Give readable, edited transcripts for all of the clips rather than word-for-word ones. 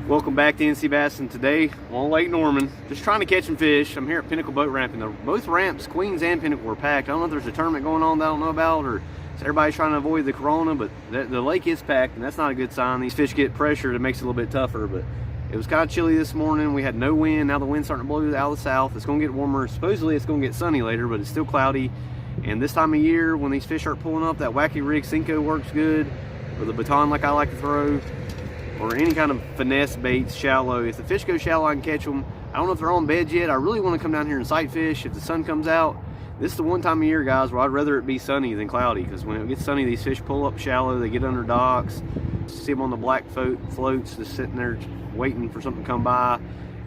Welcome back to NC Bass, and today on Lake Norman, just trying to catch some fish. I'm here at Pinnacle Boat Ramp, and both ramps, Queens and Pinnacle, are packed. I don't know if there's a tournament going on that I don't know about, or everybody's trying to avoid the corona, but the lake is packed, and that's not a good sign. These fish get pressured, it makes it a little bit tougher, but it was kind of chilly this morning. We had no wind. Now the wind's starting to blow out of the south. It's going to get warmer. Supposedly it's going to get sunny later, but it's still cloudy. And this time of year, when these fish aren't pulling up, that wacky rig Cinco works good, or the baton like I like to throw, or any kind of finesse baits shallow. If the fish go shallow, I can catch them. I don't know if they're on beds yet. I really want to come down here and sight fish if the sun comes out. This is the one time of year, guys, where I'd rather it be sunny than cloudy, because when it gets sunny, these fish pull up shallow, they get under docks. See them on the black floats just sitting there waiting for something to come by.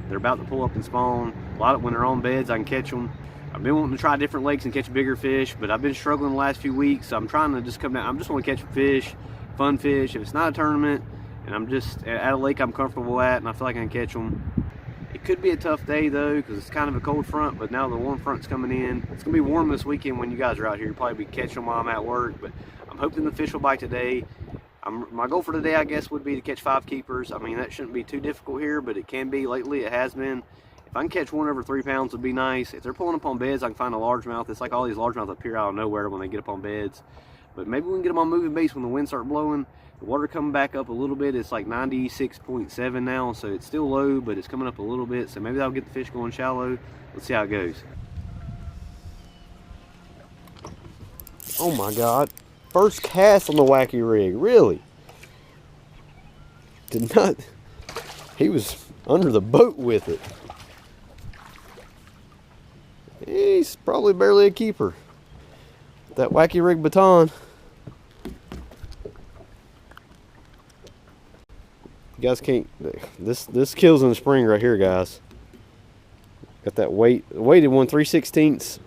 They're about to pull up and spawn. A lot of when they're on beds, I can catch them. I've been wanting to try different lakes and catch bigger fish, but I've been struggling the last few weeks, so I'm trying to just come down. I just want to catch fish, fun fish. If it's not a tournament, and I'm just at a lake I'm comfortable at and I feel like I can catch them. It could be a tough day though, because it's kind of a cold front, but now the warm front's coming in. It's gonna be warm this weekend when you guys are out here. You'll probably be catching them while I'm at work, but I'm hoping the fish will bite today. My goal for today, I guess, would be to catch 5 keepers. I mean, that shouldn't be too difficult here, but it can be. Lately it has been. If I can catch one over 3 pounds would be nice. If they're pulling up on beds, I can find a largemouth. It's like all these largemouths appear out of nowhere when they get up on beds. But maybe we can get them on moving baits when the winds start blowing. The water coming back up a little bit. It's like 96.7 now, so it's still low, but it's coming up a little bit. So maybe that'll get the fish going shallow. Let's see how it goes. Oh my God. First cast on the wacky rig, really? Did not, he was under the boat with it. He's probably barely a keeper. That wacky rig baton. You guys can't, this kills in the spring right here, guys. Got that weighted one, 3/16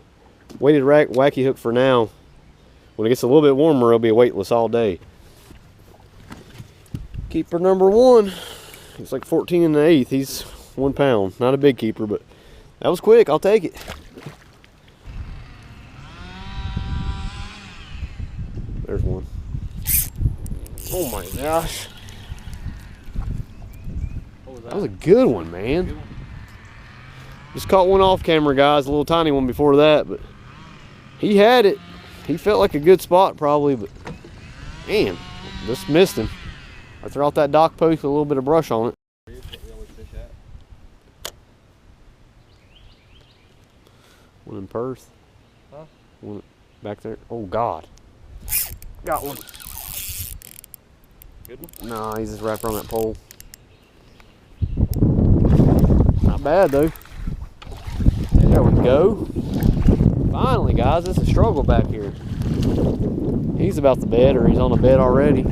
weighted wacky hook for now. When it gets a little bit warmer, it'll be weightless all day. Keeper number 1. It's like 14 1/8. He's 1 pound. Not a big keeper, but that was quick. I'll take it. There's one. Oh my gosh. That was a good one, man. Just caught one off camera, guys. A little tiny one before that, but he had it. He felt like a good spot probably, but man, just missed him. I threw out that dock post with a little bit of brush on it. One in Perth. Huh? One back there. Oh God. Got one. Good one? Nah, he's just wrapped around that pole. Not bad though. There we go. Finally, guys, it's a struggle back here. He's about the bed, or he's on the bed already.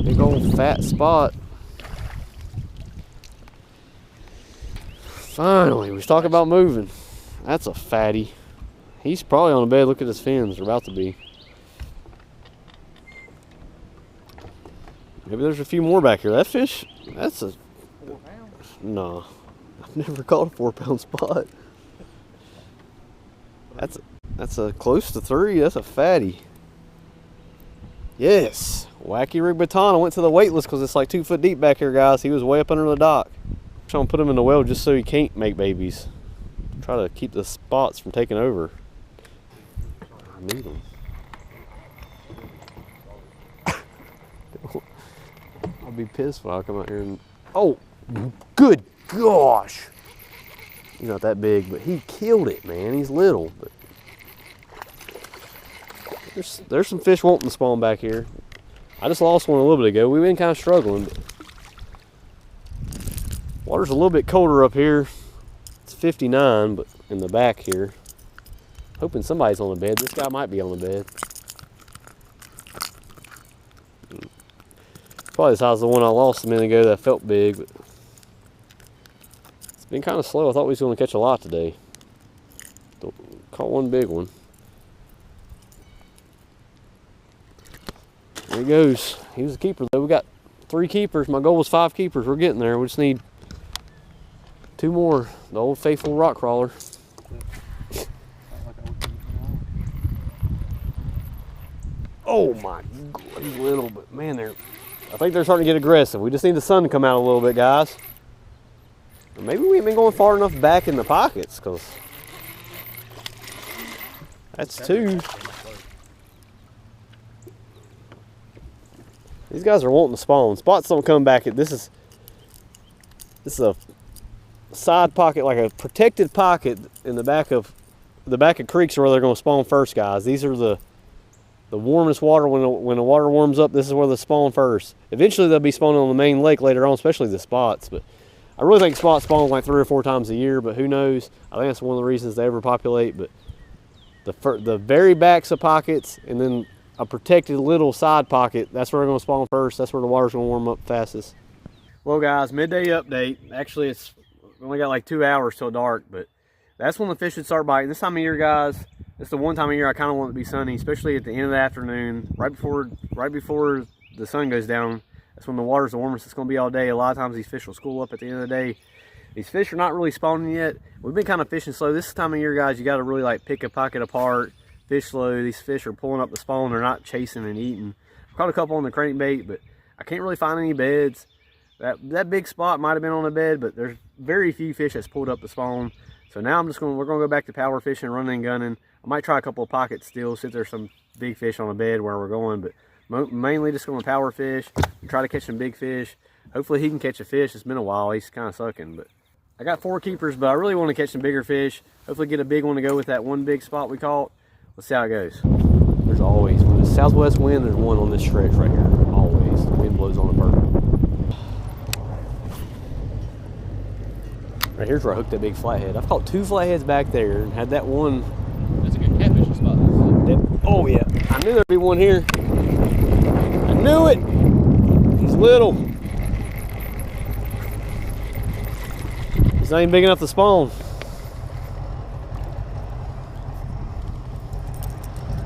Big old fat spot. Finally, we was talking about moving. That's a fatty. He's probably on the bed. Look at his fins. They're about to be. Maybe there's a few more back here. That fish, that's a... 4 pounds? No. I've never caught a 4 pound spot. That's a close to 3. That's a fatty. Yes. Wacky rig baton. I went to the weightless because it's like 2 foot deep back here, guys. He was way up under the dock. I'm trying to put him in the well just so he can't make babies. Try to keep the spots from taking over. I need them. I'll be pissed when I come out here and... Oh, good gosh. He's not that big, but he killed it, man. He's little, but there's some fish wanting to spawn back here. I just lost one a little bit ago. We've been kind of struggling, but water's a little bit colder up here. It's 59, but in the back here. Hoping somebody's on the bed. This guy might be on the bed. Probably the size of the one I lost a minute ago that felt big, but it's been kind of slow. I thought we was going to catch a lot today. Caught one big one. There he goes. He was a keeper though. We got 3 keepers. My goal was 5 keepers. We're getting there. We just need 2 more. The old faithful rock crawler. Oh my God, he's little, but man, they're I think they're starting to get aggressive. We just need the sun to come out a little bit, guys. Or maybe we ain't been going far enough back in the pockets, because that's 2. These guys are wanting to spawn. Spots don't come back. This is a side pocket, like a protected pocket in the back of creeks where they're going to spawn first, guys. These are the warmest water. When the water warms up, this is where they spawn first. Eventually they'll be spawning on the main lake later on, especially the spots. But I really think spots spawn like 3 or 4 times a year, but who knows? I think that's one of the reasons they overpopulate. But the very backs of pockets, and then a protected little side pocket, that's where they're going to spawn first. That's where the water's going to warm up fastest. Well, guys, midday update. Actually, it's only got like 2 hours till dark, but that's when the fish should start biting. This time of year, guys, it's the one time of year I kind of want it to be sunny, especially at the end of the afternoon, right before the sun goes down. That's when the water's the warmest it's going to be all day. A lot of times these fish will school up at the end of the day. These fish are not really spawning yet. We've been kind of fishing slow. This time of year, guys, you got to really like pick a pocket apart, fish slow. These fish are pulling up the spawn. They're not chasing and eating. I've caught a couple on the crankbait, but I can't really find any beds. That big spot might have been on a bed, but there's very few fish that's pulled up the spawn. So now we're going to go back to power fishing, running and gunning. I might try a couple of pockets still, see if there's some big fish on a bed where we're going, but mainly just going to power fish and try to catch some big fish. Hopefully he can catch a fish. It's been a while. He's kind of sucking, but I got 4 keepers, but I really want to catch some bigger fish. Hopefully get a big one to go with that one big spot we caught. Let's see how it goes. There's always, when it's southwest wind, there's one on this stretch right here. Always. The wind blows on the perfect. Right here's where I hooked that big flathead. I've caught 2 flatheads back there and had that one. That's a good catfishing spot. Oh yeah, I knew there'd be one here. I knew it. He's little. He's not even big enough to spawn.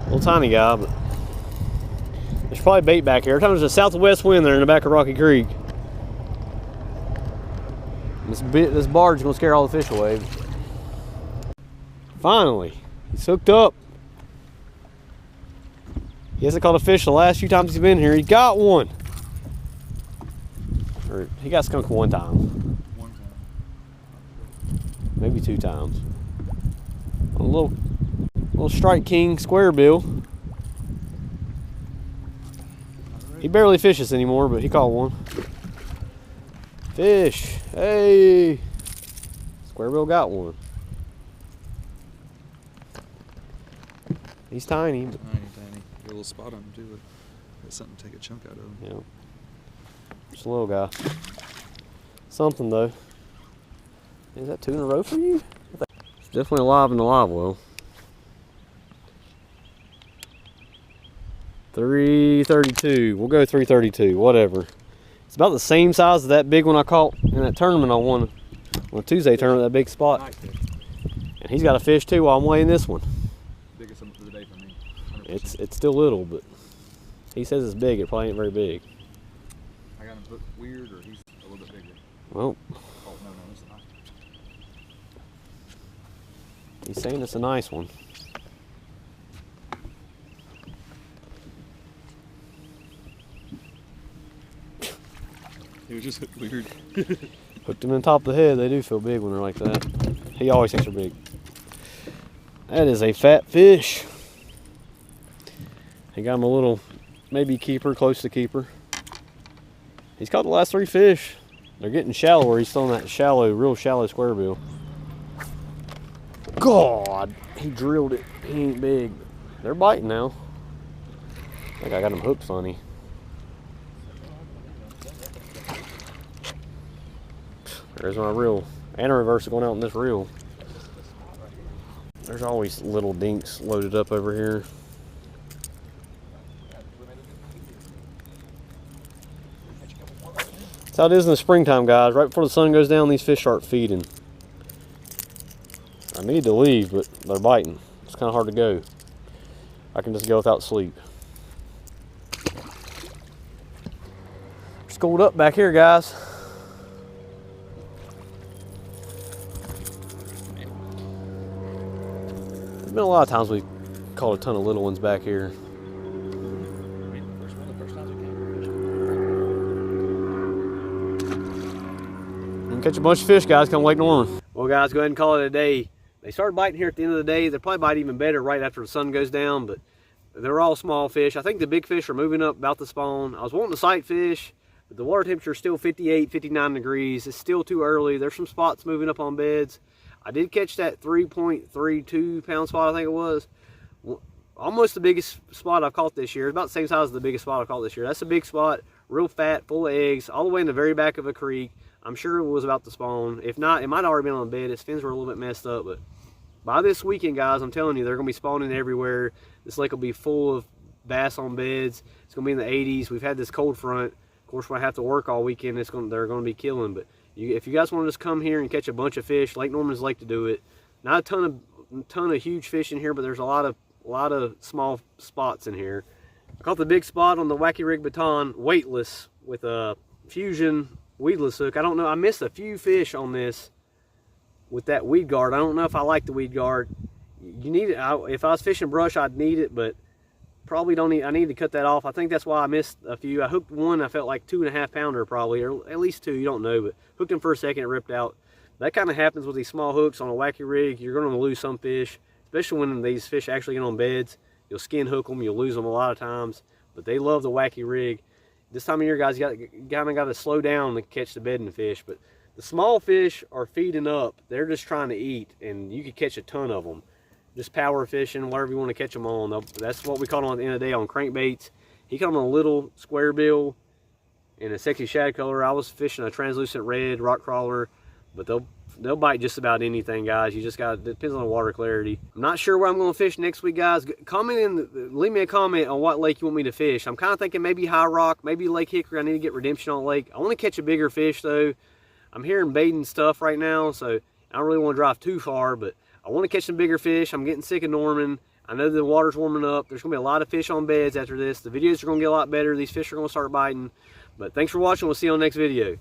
Little tiny guy, but there's probably bait back here. Every time there's a southwest wind there in the back of Rocky Creek. This barge is going to scare all the fish away. Finally, he's hooked up. He hasn't caught a fish the last few times he's been here. He got one. Or he got skunked 1 time. Maybe 2 times. A little Strike King square bill. He barely fishes anymore, but he caught one. Fish. Hey. Square bill got one. He's tiny. Tiny. Got a little spot on him too, but that's something to take a chunk out of him. Yeah. Just a little guy. Something though. Is that 2 in a row for you? It's definitely alive in the live well. 332. We'll go 332. Whatever. It's about the same size as that big one I caught in that tournament I won on a Tuesday tournament, that big spot. And he's got a fish too while I'm weighing this one. Biggest one for the day for me. 100%. It's still little, but he says it's big. It probably ain't very big. I got him hooked weird, or he's a little bit bigger. Well, oh no, this is a nice one. He's saying it's a nice one. He was just weird. Hooked him in the top of the head. They do feel big when they're like that. He always thinks they're big. That is a fat fish. He got him a little, maybe keeper, close to keeper. He's caught the last 3 fish. They're getting shallower. He's still in that shallow, real shallow square bill. God, he drilled it. He ain't big. They're biting now. I think I got him hooked funny. There's my reel. And a reverse going out in this reel. There's always little dinks loaded up over here. That's how it is in the springtime, guys. Right before the sun goes down, these fish start feeding. I need to leave, but they're biting. It's kind of hard to go. I can just go without sleep. Schooled up back here, guys. There's been a lot of times we've caught a ton of little ones back here. catch a bunch of fish, guys, come Lake Norman. Well, guys, go ahead and call it a day. They started biting here at the end of the day. They'll probably bite even better right after the sun goes down, but they're all small fish. I think the big fish are moving up about to spawn. I was wanting to sight fish, but the water temperature is still 58, 59 degrees. It's still too early. There's some spots moving up on beds. I did catch that 3.32 pound spot, I think it was. Almost the biggest spot I've caught this year. It's about the same size as the biggest spot I've caught this year. That's a big spot, real fat, full of eggs, all the way in the very back of a creek. I'm sure it was about to spawn. If not, it might have already been on the bed. Its fins were a little bit messed up, but by this weekend, guys, I'm telling you, they're going to be spawning everywhere. This lake will be full of bass on beds. It's going to be in the 80s. We've had this cold front. Of course, when I have to work all weekend, they're going to be killing. But if you guys want to just come here and catch a bunch of fish, Lake Norman's lake to do it. Not a ton of huge fish in here, but there's a lot of small spots in here. I caught the big spot on the Wacky Rig Baton, weightless, with a Fusion weedless hook. I don't know, I missed a few fish on this with that weed guard. I don't know if I like the weed guard. You need it. If I was fishing brush, I'd need it, but probably don't need. I need to cut that off. I think that's why I missed a few. I hooked one. I felt like 2.5 pounder probably, or at least 2. You don't know, but hooked him for a second, it ripped out. That kind of happens with these small hooks on a Wacky Rig. You're going to lose some fish, especially when these fish actually get on beds. You'll skin hook them. You'll lose them a lot of times, but they love the Wacky Rig. This time of year, guys, you kind of got to slow down to catch the bedding fish. But the small fish are feeding up. They're just trying to eat, and you could catch a ton of them. Just power fishing, whatever you want to catch them on. That's what we caught them at the end of the day on crankbaits. He caught them on a little square bill in a sexy shad color. I was fishing a translucent red rock crawler, but they'll bite just about anything, guys. You just got, it depends on the water clarity. I'm not sure where I'm going to fish next week, guys. Leave me a comment on what lake you want me to fish. I'm kind of thinking maybe High Rock, maybe Lake Hickory. I need to get redemption on lake. I want to catch a bigger fish though. I'm hearing baiting stuff right now, so I don't really want to drive too far, but I want to catch some bigger fish. I'm getting sick of Norman. I know the water's warming up. There's going to be a lot of fish on beds after this. The videos are going to get a lot better. These fish are going to start biting. But thanks for watching. We'll see you on the next video.